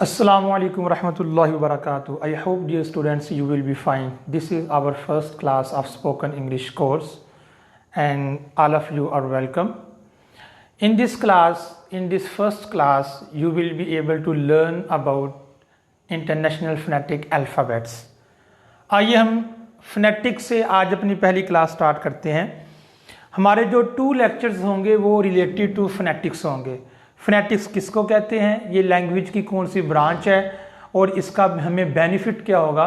Assalamu alaikum warahmatullahi wabarakatuh. I hope dear students you will be fine. This is our first class of spoken English course and all of you are welcome. In this first class, you will be able to learn about international phonetic alphabets. आइए हम phonetics से आज अपनी पहली class start करते हैं। हमारे जो 2 लेक्चर्स होंगे वो रिलेटेड टू phonetics होंगे। फोनेटिक्स किसको कहते हैं, ये लैंग्वेज की कौन सी ब्रांच है और इसका हमें बेनिफिट क्या होगा,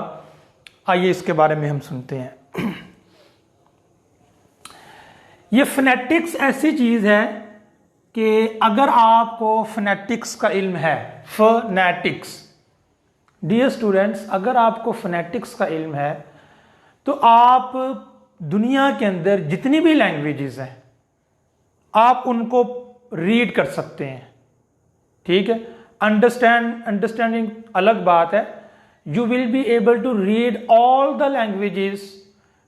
आइए इसके बारे में हम सुनते हैं। ये फोनेटिक्स ऐसी चीज है कि अगर आपको फोनेटिक्स का इल्म है, फोनेटिक्स, डियर स्टूडेंट्स, अगर आपको फोनेटिक्स का इल्म है तो आप दुनिया के अंदर जितनी भी लैंग्वेजेस हैं आप उनको रीड कर सकते हैं। ठीक है, अंडरस्टैंडिंग अलग बात है। You will be able to read all the languages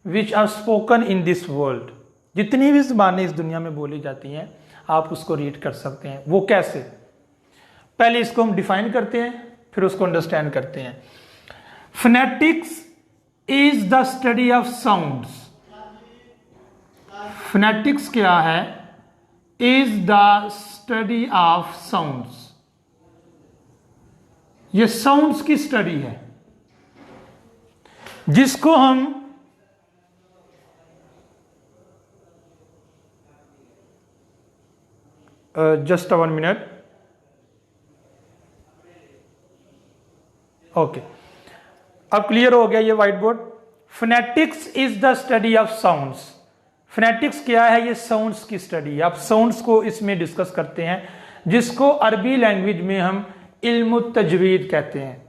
which are spoken in this world. जितनी भी ज़बानें इस दुनिया में बोली जाती हैं आप उसको रीड कर सकते हैं। वो कैसे, पहले इसको हम डिफाइन करते हैं फिर उसको अंडरस्टैंड करते हैं। Phonetics is the study of sounds. Phonetics क्या है? Is the study of sounds. ये साउंड्स की स्टडी है जिसको हम जस्ट 1 मिनट, ओके, अब क्लियर हो गया ये white board. Phonetics is the study of sounds. Phonetics क्या है? ये साउंड्स की स्टडी। आप साउंड्स को इसमें डिस्कस करते हैं जिसको अरबी लैंग्वेज में हम इल्म तजवीद कहते हैं।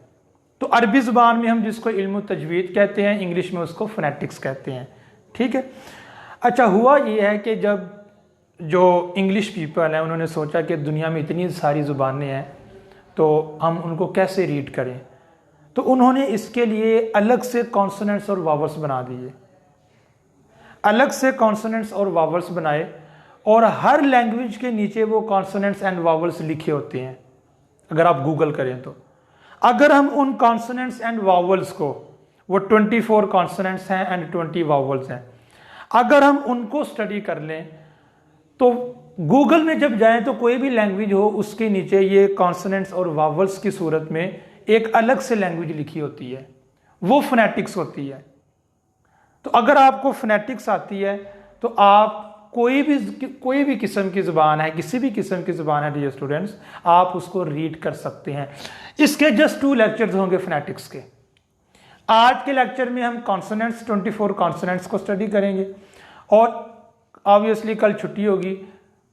तो अरबी जुबान में हम जिसको इल्म तजवीद कहते हैं, इंग्लिश में उसको फोनेटिक्स कहते हैं। ठीक है, अच्छा, हुआ ये है कि जब जो इंग्लिश पीपल हैं उन्होंने सोचा कि दुनिया में इतनी सारी ज़ुबानें हैं तो हम उनको कैसे रीड करें, तो उन्होंने इसके लिए अलग से कॉन्सोनेंट्स और वावल्स बना दिए। अलग से कॉन्सोनेंट्स और वावल्स बनाए और हर लैंग्वेज के नीचे वो कॉन्सोनेंट्स एंड वावल्स लिखे होते हैं। अगर आप गूगल करें तो अगर हम उन कॉन्सोनेंट्स एंड वावल्स को, वो 24 कॉन्सोनेंट्स हैं एंड 20 वावल्स हैं, अगर हम उनको स्टडी कर लें तो गूगल में जब जाएं तो कोई भी लैंग्वेज हो उसके नीचे ये कॉन्सोनेंट्स और वावल्स की सूरत में एक अलग से लैंग्वेज लिखी होती है, वो फोनेटिक्स होती है। तो अगर आपको फोनेटिक्स आती है तो आप कोई भी किस्म की ज़ुबान है, किसी भी किस्म की ज़ुबान है डियर स्टूडेंट्स, आप उसको रीड कर सकते हैं। इसके जस्ट 2 लेक्चर्स होंगे फोनेटिक्स के। आज के लेक्चर में हम कॉन्सोनेंट्स, 24 कॉन्सोनेंट्स को स्टडी करेंगे और ऑब्वियसली कल छुट्टी होगी।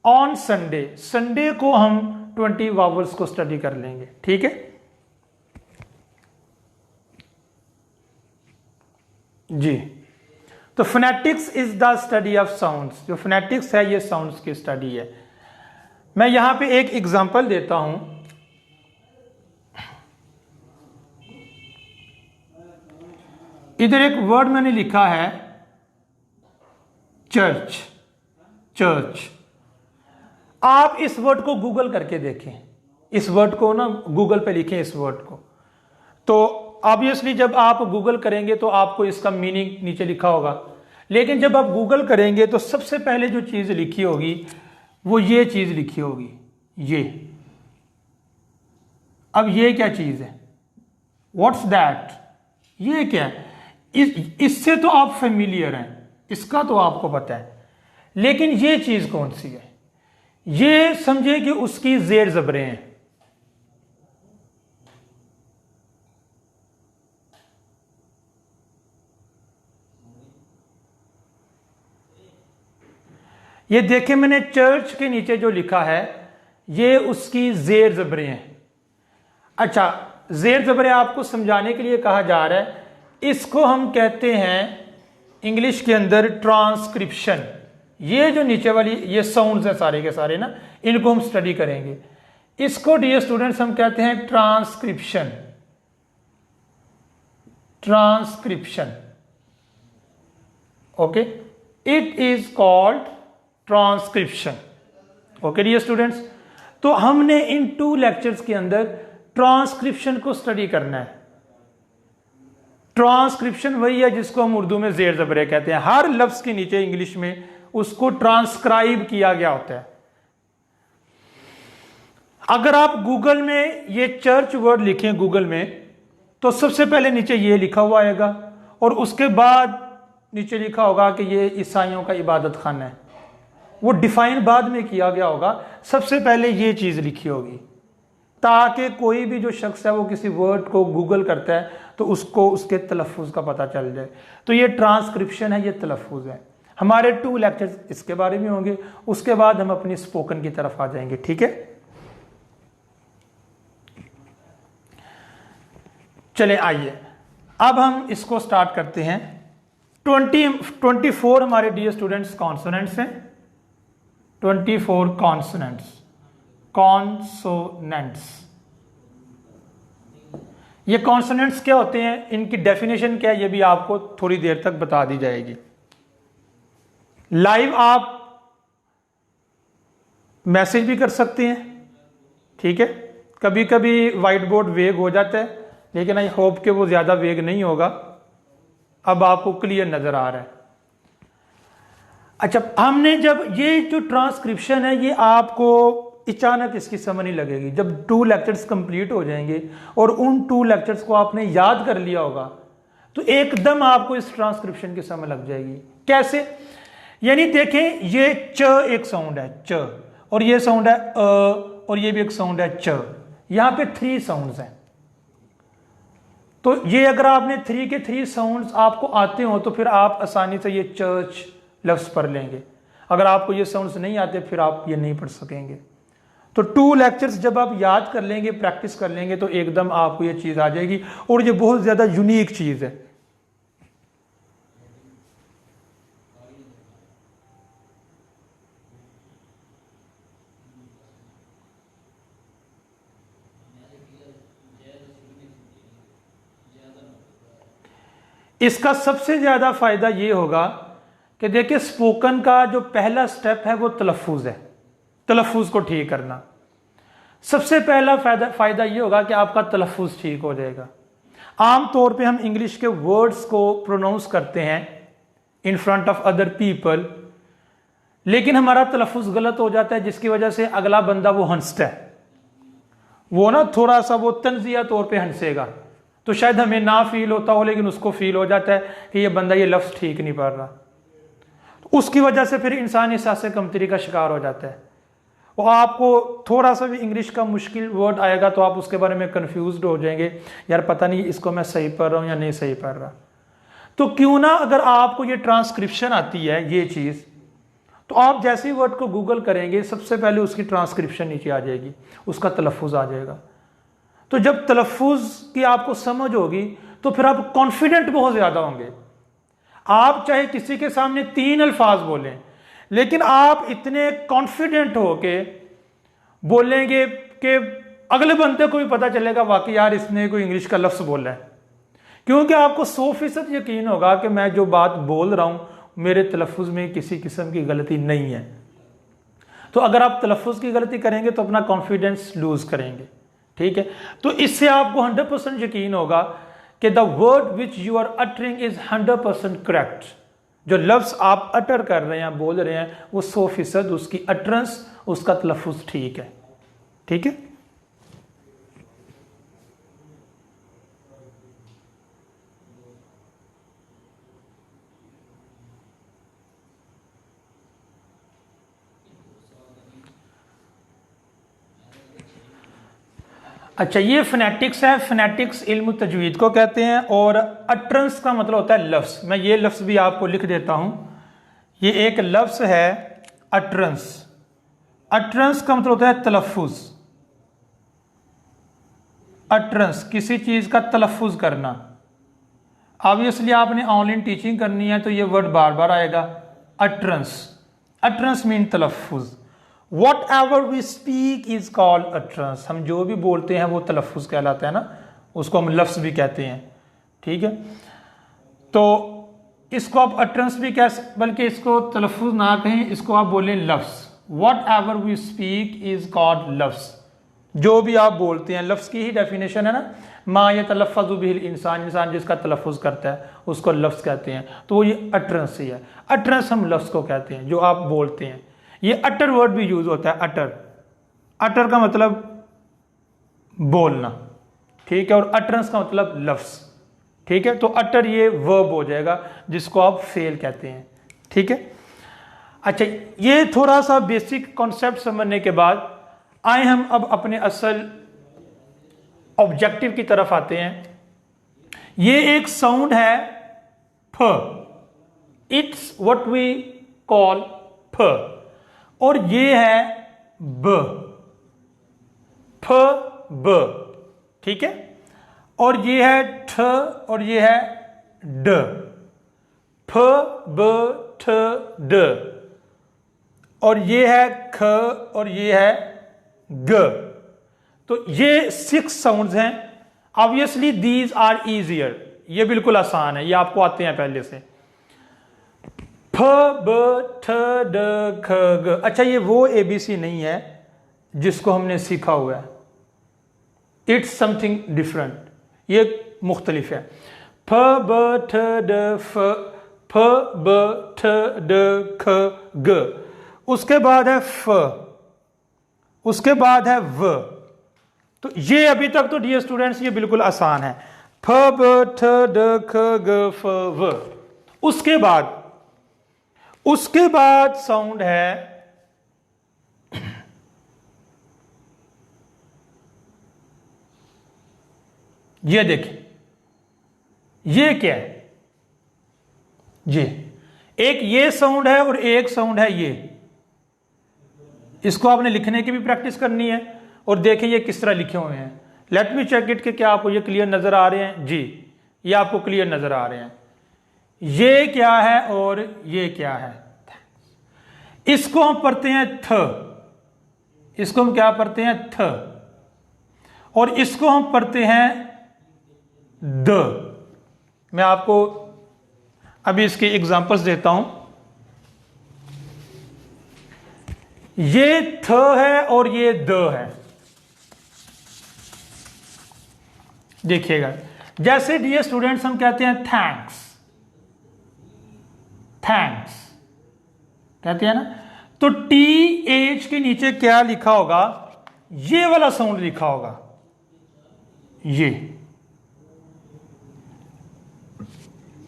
ऑन संडे को हम 20 वावल्स को स्टडी कर लेंगे। ठीक है जी। तो phonetics is the study of sounds. जो फोनेटिक्स है ये साउंड्स की स्टडी है। मैं यहां पे एक एग्जांपल देता हूं। इधर एक वर्ड मैंने लिखा है चर्च। आप इस वर्ड को गूगल करके देखें, इस वर्ड को ना गूगल पे लिखें इस वर्ड को, तो ऑब्वियसली जब आप गूगल करेंगे तो आपको इसका मीनिंग नीचे लिखा होगा। लेकिन जब आप गूगल करेंगे तो सबसे पहले जो चीज लिखी होगी वो ये चीज लिखी होगी, ये। अब ये क्या चीज है? What's that? ये क्या है? इससे तो आप फेमिलियर हैं, इसका तो आपको पता है, लेकिन ये चीज कौन सी है? ये समझे कि उसकी जेर जबरें हैं। ये देखें, मैंने चर्च के नीचे जो लिखा है ये उसकी जेर जबरें हैं। अच्छा, जेर जबरें आपको समझाने के लिए कहा जा रहा है, इसको हम कहते हैं इंग्लिश के अंदर ट्रांसक्रिप्शन। ये जो नीचे वाली ये साउंड्स है सारे के सारे ना, इनको हम स्टडी करेंगे। इसको डियर स्टूडेंट्स हम कहते हैं transcription. Okay, it is called transcription. Okay dear students, तो हमने इन 2 लेक्चर्स के अंदर ट्रांसक्रिप्शन को स्टडी करना है। ट्रांसक्रिप्शन वही है जिसको हम उर्दू में जेर ज़बरे कहते हैं। हर लफ्ज के नीचे इंग्लिश में उसको ट्रांसक्राइब किया गया होता है। अगर आप गूगल में ये चर्च वर्ड लिखें गूगल में, तो सबसे पहले नीचे ये लिखा हुआ आएगा और उसके बाद नीचे लिखा होगा कि ये ईसाइयों का इबादत खाना है। वो डिफाइन बाद में किया गया होगा, सबसे पहले ये चीज लिखी होगी, ताकि कोई भी जो शख्स है वो किसी वर्ड को गूगल करता है तो उसको उसके तलफ़ुज़ का पता चल जाए। तो ये ट्रांसक्रिप्शन है, ये तलफ़ुज़ है। हमारे 2 लेक्चर्स इसके बारे में होंगे, उसके बाद हम अपनी स्पोकन की तरफ आ जाएंगे। ठीक है, चले आइए अब हम इसको स्टार्ट करते हैं। 24 हमारे डियर स्टूडेंट्स कॉन्सोनेंट्स हैं। 24 कॉन्सोनेंट्स। ये कॉन्सोनेंट्स क्या होते हैं, इनकी डेफिनेशन क्या है, ये भी आपको थोड़ी देर तक बता दी जाएगी। लाइव आप मैसेज भी कर सकते हैं। ठीक है, कभी कभी व्हाइट बोर्ड वेग हो जाता है, लेकिन आई होप कि वो ज्यादा वेग नहीं होगा। अब आपको क्लियर नजर आ रहा है। अच्छा, हमने जब ये जो ट्रांसक्रिप्शन है, ये आपको अचानक इसकी समझ नहीं लगेगी। जब 2 लेक्चर्स कंप्लीट हो जाएंगे और उन 2 लेक्चर्स को आपने याद कर लिया होगा, तो एकदम आपको इस ट्रांसक्रिप्शन की समझ लग जाएगी। कैसे? यानी देखें, ये च एक साउंड है, च, और ये साउंड है और ये भी एक साउंड है, च। यहां पे 3 साउंड्स हैं। तो ये अगर आपने 3 के 3 साउंड्स आपको आते हो तो फिर आप आसानी से ये चर्च लफ्ज पढ़ लेंगे। अगर आपको ये साउंड्स नहीं आते फिर आप ये नहीं पढ़ सकेंगे। तो 2 लेक्चर्स जब आप याद कर लेंगे, प्रैक्टिस कर लेंगे, तो एकदम आपको ये चीज आ जाएगी। और ये बहुत ज्यादा यूनिक चीज है। इसका सबसे ज्यादा फायदा ये होगा कि देखिए, स्पोकन का जो पहला स्टेप है वो तलफ़ुज़ है। तलफ़ुज़ को ठीक करना सबसे पहला फायदा ये होगा कि आपका तलफ़ुज़ ठीक हो जाएगा। आम तौर पे हम इंग्लिश के वर्ड्स को प्रोनाउंस करते हैं in front of other people, लेकिन हमारा तलफ़ुज़ गलत हो जाता है, जिसकी वजह से अगला बंदा वो हंसता है। वो ना थोड़ा सा वो तंज़िया तौर पे हंसेगा, तो शायद हमें ना फील होता हो, लेकिन उसको फील हो जाता है कि ये बंदा ये लफ्ज़ ठीक नहीं पढ़ रहा। तो उसकी वजह से फिर इंसान एहसास कमतरी का शिकार हो जाता है। और आपको थोड़ा सा भी इंग्लिश का मुश्किल वर्ड आएगा तो आप उसके बारे में कंफ्यूज्ड हो जाएंगे, यार पता नहीं इसको मैं सही पढ़ रहा हूँ या नहीं सही पढ़ रहा। तो क्यों ना, अगर आपको ये ट्रांसक्रिप्शन आती है ये चीज़, तो आप जैसे ही वर्ड को गूगल करेंगे सबसे पहले उसकी ट्रांसक्रिप्शन नीचे आ जाएगी, उसका तलफ़ुज़ आ जाएगा। तो जब तलफ़ुज़ की आपको समझ होगी तो फिर आप कॉन्फिडेंट बहुत ज़्यादा होंगे। आप चाहे किसी के सामने 3 अल्फाज बोलें, लेकिन आप इतने कॉन्फिडेंट हो के बोलेंगे कि अगले बंदे को भी पता चलेगा वाकई यार इसने कोई इंग्लिश का लफ्ज़ बोला है, क्योंकि आपको 100% यकीन होगा कि मैं जो बात बोल रहा हूं मेरे तलफ़ुज़ में किसी किस्म की गलती नहीं है। तो अगर आप तलफ़ुज़ की गलती करेंगे तो अपना कॉन्फिडेंस लूज करेंगे। ठीक है, तो इससे आपको 100% यकीन होगा कि the word which you are uttering is 100% correct. जो लफ्ज़ आप अटर कर रहे हैं, बोल रहे हैं, वो 100% उसकी अटरेंस, उसका तलफ़ुज़ ठीक है। ठीक है, अच्छा, ये फोनेटिक्स है। फोनेटिक्स इल्म तजवीद को कहते हैं, और अटरेंस का मतलब होता है लफ्ज़। मैं ये लफ्ज़ भी आपको लिख देता हूं। ये एक लफ्ज़ है अटरेंस। अटरेंस का मतलब होता है तलफ़ुज़। अटरेंस किसी चीज़ का तलफ़ुज़ करना। ऑब्वियसली आपने ऑनलाइन टीचिंग करनी है तो ये वर्ड बार बार आएगा, अटरेंस। अटरेंस मीन तलफ़ुज़। Whatever we speak is called utterance. हम जो भी बोलते हैं वो तलफ़ुज़ कहलाता है ना, उसको हम लफ्ज़ भी कहते हैं। ठीक है, तो इसको आप अटरेंस भी कह, बल्कि इसको तलफ़ुज़ ना कहें, इसको आप बोलें लफ्ज़। Whatever we speak is called लफ्स। जो भी आप बोलते हैं, लफ्स की ही डेफिनेशन है ना, मा ये तलफ़्फ़ुज़ु बिहिल इंसान, इंसान जिसका तलफ़्फ़ुज़ करता है उसको लफ्स कहते हैं। तो ये अटरेंस ही है, अटरेंस हम लफ्स को कहते हैं जो आप बोलते हैं। ये अटर वर्ड भी यूज होता है, अटर, अटर का मतलब बोलना, ठीक है, और अटरेंस का मतलब लफ्स, ठीक है। तो अटर ये वर्ब हो जाएगा जिसको आप फेल कहते हैं, ठीक है। अच्छा, ये थोड़ा सा बेसिक कॉन्सेप्ट समझने के बाद आए हम अब अपने असल ऑब्जेक्टिव की तरफ आते हैं। ये एक साउंड है फ, इट्स व्हाट वी कॉल फ, और ये है ब, फ ब, ठीक है। और ये है ठ और ये है ड, फ ब ठ ड, और ये है ख और ये है ग। तो ये 6 साउंड्स हैं। ऑब्वियसली दीज आर इजियर, ये बिल्कुल आसान है, ये आपको आते हैं पहले से। फ ब ठ ड ख ग। अच्छा, ये वो ABC नहीं है जिसको हमने सीखा हुआ है, इट्स समथिंग डिफरेंट, ये मुख्तलिफ है। फ ब ठ ड फ, फ ब ठ ड ख ग। उसके बाद है फ, उसके बाद है व। तो ये अभी तक तो डियर स्टूडेंट्स ये बिल्कुल आसान है, फ ब ठ ड ख ग फ व। उसके बाद साउंड है ये, देखिए ये क्या है, ये एक ये साउंड है और एक साउंड है ये। इसको आपने लिखने की भी प्रैक्टिस करनी है और देखिए ये किस तरह लिखे हुए हैं। लेट मी चेक इट कि क्या आपको ये क्लियर नजर आ रहे हैं? जी, ये आपको क्लियर नजर आ रहे हैं। ये क्या है और ये क्या है? इसको हम पढ़ते हैं थ, इसको हम क्या पढ़ते हैं? थ। और इसको हम पढ़ते हैं द। मैं आपको अभी इसके एग्जांपल्स देता हूं। ये थ है और ये द है। देखिएगा, जैसे डियर स्टूडेंट्स हम कहते हैं थैंक्स, थैंक्स कहते हैं ना, तो TH के नीचे क्या लिखा होगा? ये वाला साउंड लिखा होगा, ये।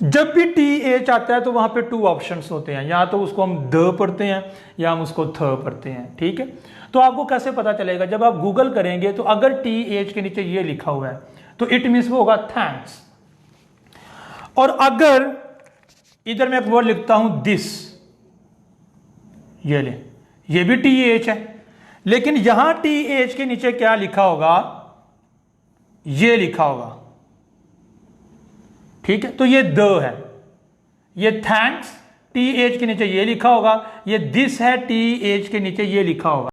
जब भी TH आता है तो वहां पे 2 ऑप्शंस होते हैं, या तो उसको हम द पढ़ते हैं या हम उसको थ पढ़ते हैं, ठीक है। तो आपको कैसे पता चलेगा? जब आप गूगल करेंगे तो अगर TH के नीचे ये लिखा हुआ है तो इट मीन्स वो होगा थैंक्स। और अगर इधर मैं एक वर्ड लिखता हूं दिस, ये ले, ये भी TH है, लेकिन यहां TH के नीचे क्या लिखा होगा? ये लिखा होगा, ठीक है। तो ये द है, ये थैंक्स TH के नीचे ये लिखा होगा, ये दिस है TH के नीचे ये लिखा होगा।